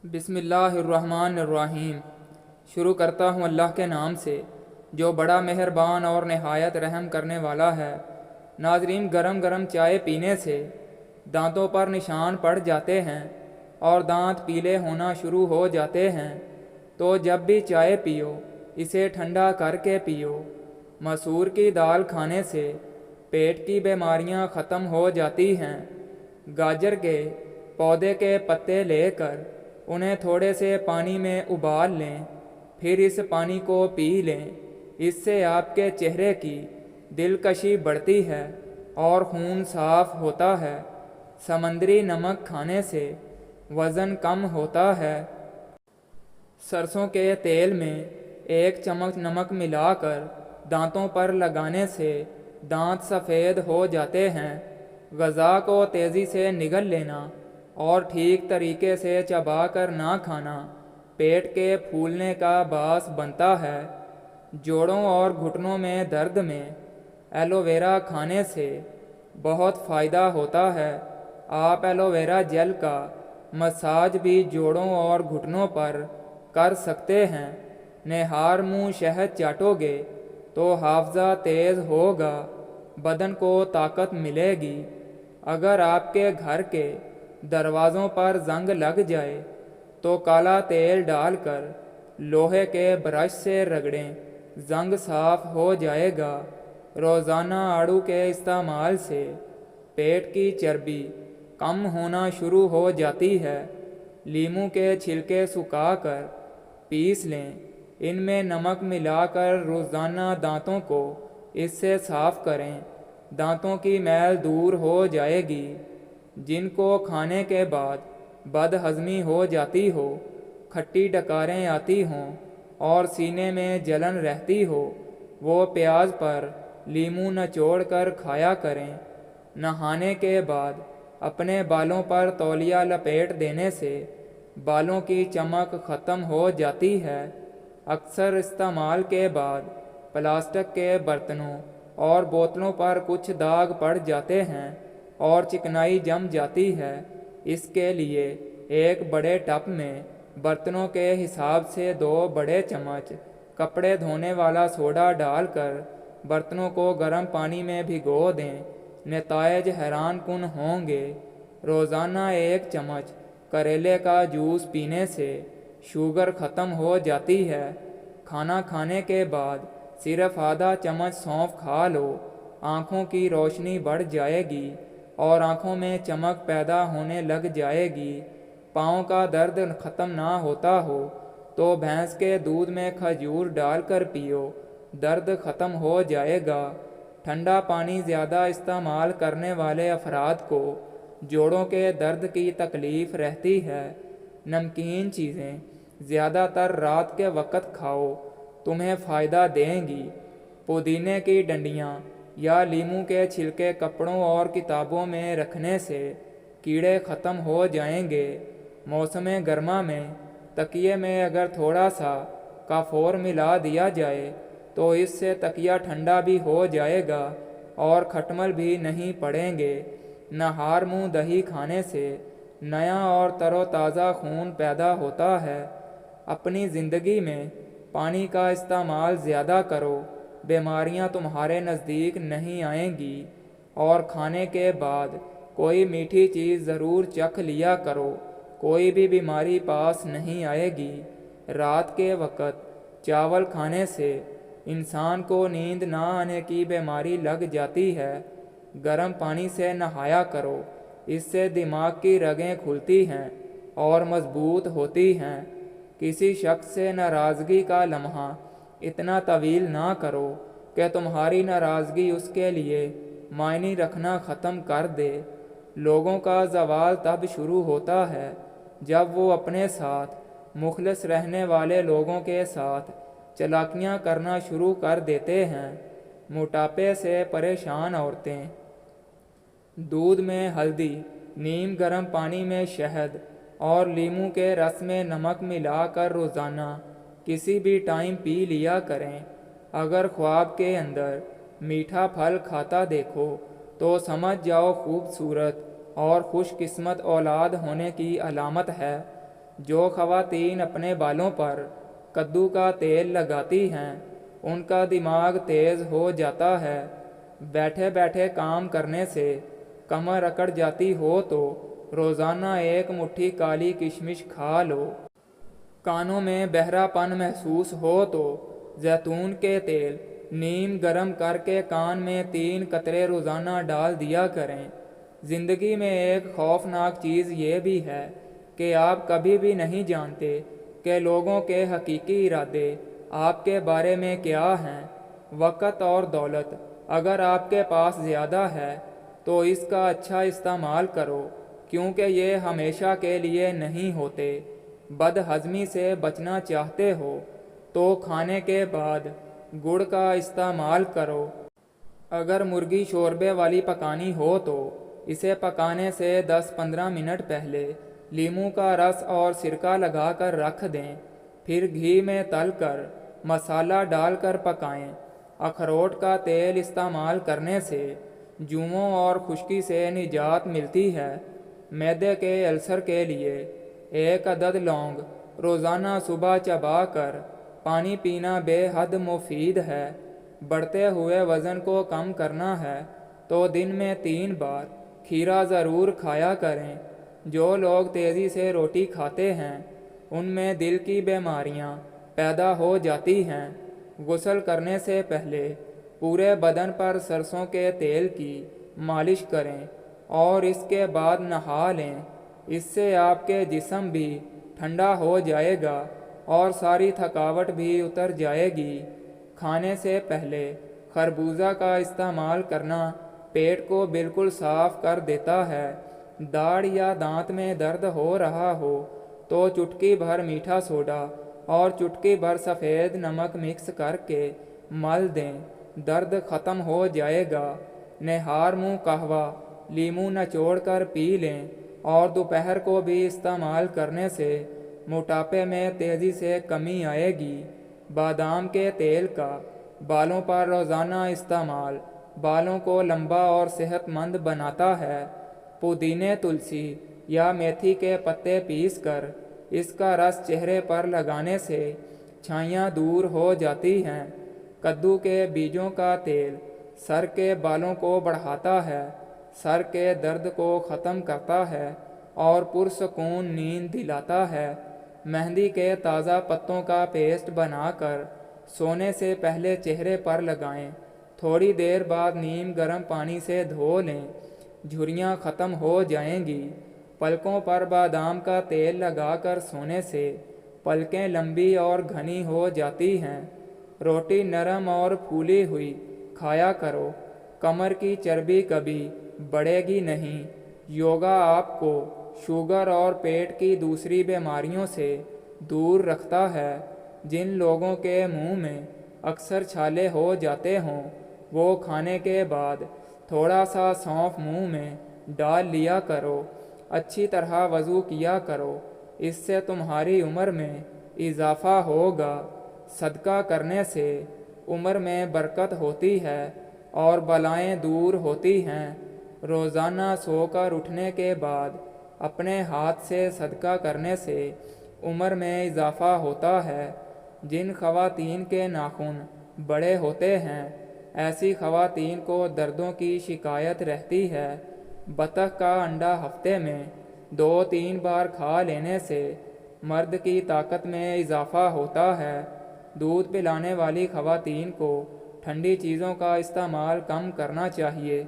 بسم اللہ الرحمن الرحیم۔ شروع کرتا ہوں اللہ کے نام سے جو بڑا مہربان اور نہایت رحم کرنے والا ہے۔ ناظرین، گرم گرم چائے پینے سے دانتوں پر نشان پڑ جاتے ہیں اور دانت پیلے ہونا شروع ہو جاتے ہیں، تو جب بھی چائے پیو اسے ٹھنڈا کر کے پیو۔ مسور کی دال کھانے سے پیٹ کی بیماریاں ختم ہو جاتی ہیں۔ گاجر کے پودے کے پتے لے کر انہیں تھوڑے سے پانی میں ابال لیں، پھر اس پانی کو پی لیں۔ اس سے آپ کے چہرے کی دلکشی بڑھتی ہے اور خون صاف ہوتا ہے۔ سمندری نمک کھانے سے وزن کم ہوتا ہے۔ سرسوں کے تیل میں 1 چمچ نمک ملا کر دانتوں پر لگانے سے دانت سفید ہو جاتے ہیں۔ غذا کو تیزی سے نگل لینا اور ٹھیک طریقے سے چبا کر نہ کھانا پیٹ کے پھولنے کا باعث بنتا ہے۔ جوڑوں اور گھٹنوں میں درد میں ایلو ویرا کھانے سے بہت فائدہ ہوتا ہے۔ آپ ایلو ویرا جیل کا مساج بھی جوڑوں اور گھٹنوں پر کر سکتے ہیں۔ نہار منہ شہد چاٹو گے تو حافظہ تیز ہوگا، بدن کو طاقت ملے گی۔ اگر آپ کے گھر کے دروازوں پر زنگ لگ جائے تو کالا تیل ڈال کر لوہے کے برش سے رگڑیں، زنگ صاف ہو جائے گا۔ روزانہ آڑو کے استعمال سے پیٹ کی چربی کم ہونا شروع ہو جاتی ہے۔ لیموں کے چھلکے سکھا کر پیس لیں، ان میں نمک ملا کر روزانہ دانتوں کو اس سے صاف کریں، دانتوں کی میل دور ہو جائے گی۔ جن کو کھانے کے بعد بد ہضمی ہو جاتی ہو، کھٹی ڈکاریں آتی ہوں اور سینے میں جلن رہتی ہو، وہ پیاز پر لیموں نچوڑ کر کھایا کریں۔ نہانے کے بعد اپنے بالوں پر تولیہ لپیٹ دینے سے بالوں کی چمک ختم ہو جاتی ہے۔ اکثر استعمال کے بعد پلاسٹک کے برتنوں اور بوتلوں پر کچھ داغ پڑ جاتے ہیں اور چکنائی جم جاتی ہے۔ اس کے لیے ایک بڑے ٹب میں برتنوں کے حساب سے 2 بڑے چمچ کپڑے دھونے والا سوڈا ڈال کر برتنوں کو گرم پانی میں بھگو دیں، نتائج حیران کن ہوں گے۔ روزانہ 1 چمچ کریلے کا جوس پینے سے شوگر ختم ہو جاتی ہے۔ کھانا کھانے کے بعد صرف آدھا چمچ سونف کھا لو، آنکھوں کی روشنی بڑھ جائے گی اور آنکھوں میں چمک پیدا ہونے لگ جائے گی۔ پاؤں کا درد ختم نہ ہوتا ہو تو بھینس کے دودھ میں کھجور ڈال کر پیو، درد ختم ہو جائے گا۔ ٹھنڈا پانی زیادہ استعمال کرنے والے افراد کو جوڑوں کے درد کی تکلیف رہتی ہے۔ نمکین چیزیں زیادہ تر رات کے وقت کھاؤ، تمہیں فائدہ دیں گی۔ پودینے کی ڈنڈیاں یا لیموں کے چھلکے کپڑوں اور کتابوں میں رکھنے سے کیڑے ختم ہو جائیں گے۔ موسم گرما میں تکیے میں اگر تھوڑا سا کافور ملا دیا جائے تو اس سے تکیہ ٹھنڈا بھی ہو جائے گا اور کھٹمل بھی نہیں پڑیں گے۔ نہار منہ دہی کھانے سے نیا اور تر و تازہ خون پیدا ہوتا ہے۔ اپنی زندگی میں پانی کا استعمال زیادہ کرو، بیماریاں تمہارے نزدیک نہیں آئیں گی۔ اور کھانے کے بعد کوئی میٹھی چیز ضرور چکھ لیا کرو، کوئی بھی بیماری پاس نہیں آئے گی۔ رات کے وقت چاول کھانے سے انسان کو نیند نہ آنے کی بیماری لگ جاتی ہے۔ گرم پانی سے نہایا کرو، اس سے دماغ کی رگیں کھلتی ہیں اور مضبوط ہوتی ہیں۔ کسی شخص سے ناراضگی کا لمحہ اتنا طویل نہ کرو کہ تمہاری ناراضگی اس کے لیے معنی رکھنا ختم کر دے۔ لوگوں کا زوال تب شروع ہوتا ہے جب وہ اپنے ساتھ مخلص رہنے والے لوگوں کے ساتھ چالاکیاں کرنا شروع کر دیتے ہیں۔ موٹاپے سے پریشان عورتیں دودھ میں ہلدی، نیم گرم پانی میں شہد اور لیموں کے رس میں نمک ملا کر روزانہ کسی بھی ٹائم پی لیا کریں۔ اگر خواب کے اندر میٹھا پھل کھاتا دیکھو تو سمجھ جاؤ خوبصورت اور خوش قسمت اولاد ہونے کی علامت ہے۔ جو خواتین اپنے بالوں پر کدو کا تیل لگاتی ہیں ان کا دماغ تیز ہو جاتا ہے۔ بیٹھے بیٹھے کام کرنے سے کمر اکڑ جاتی ہو تو روزانہ ایک مٹھی کالی کشمش کھا لو۔ کانوں میں بہرا پن محسوس ہو تو زیتون کے تیل نیم گرم کر کے کان میں 3 قطرے روزانہ ڈال دیا کریں۔ زندگی میں ایک خوفناک چیز یہ بھی ہے کہ آپ کبھی بھی نہیں جانتے کہ لوگوں کے حقیقی ارادے آپ کے بارے میں کیا ہیں۔ وقت اور دولت اگر آپ کے پاس زیادہ ہے تو اس کا اچھا استعمال کرو، کیونکہ یہ ہمیشہ کے لیے نہیں ہوتے۔ بد ہضمی سے بچنا چاہتے ہو تو کھانے کے بعد گڑ کا استعمال کرو۔ اگر مرغی شوربے والی پکانی ہو تو اسے پکانے سے 10-15 منٹ پہلے لیموں کا رس اور سرکہ لگا کر رکھ دیں، پھر گھی میں تل کر مسالہ ڈال کر پکائیں۔ اخروٹ کا تیل استعمال کرنے سے جوؤں اور خشکی سے نجات ملتی ہے۔ معدے کے السر کے لیے 1 عدد لونگ روزانہ صبح چبا کر پانی پینا بے حد مفید ہے۔ بڑھتے ہوئے وزن کو کم کرنا ہے تو دن میں 3 بار کھیرا ضرور کھایا کریں۔ جو لوگ تیزی سے روٹی کھاتے ہیں ان میں دل کی بیماریاں پیدا ہو جاتی ہیں۔ غسل کرنے سے پہلے پورے بدن پر سرسوں کے تیل کی مالش کریں اور اس کے بعد نہا لیں۔ اس سے آپ کے جسم بھی ٹھنڈا ہو جائے گا اور ساری تھکاوٹ بھی اتر جائے گی۔ کھانے سے پہلے خربوزہ کا استعمال کرنا پیٹ کو بالکل صاف کر دیتا ہے۔ داڑھ یا دانت میں درد ہو رہا ہو تو چٹکی بھر میٹھا سوڈا اور چٹکی بھر سفید نمک مکس کر کے مل دیں، درد ختم ہو جائے گا۔ نہار منہ قہوہ لیموں نچوڑ کر پی لیں اور دوپہر کو بھی استعمال کرنے سے موٹاپے میں تیزی سے کمی آئے گی۔ بادام کے تیل کا بالوں پر روزانہ استعمال بالوں کو لمبا اور صحت مند بناتا ہے۔ پودینے، تلسی یا میتھی کے پتے پیس کر اس کا رس چہرے پر لگانے سے چھائیاں دور ہو جاتی ہیں۔ کدو کے بیجوں کا تیل سر کے بالوں کو بڑھاتا ہے، سر کے درد کو ختم کرتا ہے اور پرسکون نیند دلاتا ہے۔ مہندی کے تازہ پتوں کا پیسٹ بنا کر سونے سے پہلے چہرے پر لگائیں، تھوڑی دیر بعد نیم گرم پانی سے دھو لیں، جھریاں ختم ہو جائیں گی۔ پلکوں پر بادام کا تیل لگا کر سونے سے پلکیں لمبی اور گھنی ہو جاتی ہیں۔ روٹی نرم اور پھولی ہوئی کھایا کرو، کمر کی چربی کبھی بڑھے گی نہیں۔ یوگا آپ کو شوگر اور پیٹ کی دوسری بیماریوں سے دور رکھتا ہے۔ جن لوگوں کے منہ میں اکثر چھالے ہو جاتے ہوں وہ کھانے کے بعد تھوڑا سا سونف منہ میں ڈال لیا کرو۔ اچھی طرح وضو کیا کرو، اس سے تمہاری عمر میں اضافہ ہوگا۔ صدقہ کرنے سے عمر میں برکت ہوتی ہے اور بلائیں دور ہوتی ہیں۔ روزانہ سو کر اٹھنے کے بعد اپنے ہاتھ سے صدقہ کرنے سے عمر میں اضافہ ہوتا ہے۔ جن خواتین کے ناخن بڑے ہوتے ہیں ایسی خواتین کو دردوں کی شکایت رہتی ہے۔ بطخ کا انڈا ہفتے میں 2-3 بار کھا لینے سے مرد کی طاقت میں اضافہ ہوتا ہے۔ دودھ پلانے والی خواتین کو ٹھنڈی چیزوں کا استعمال کم کرنا چاہیے۔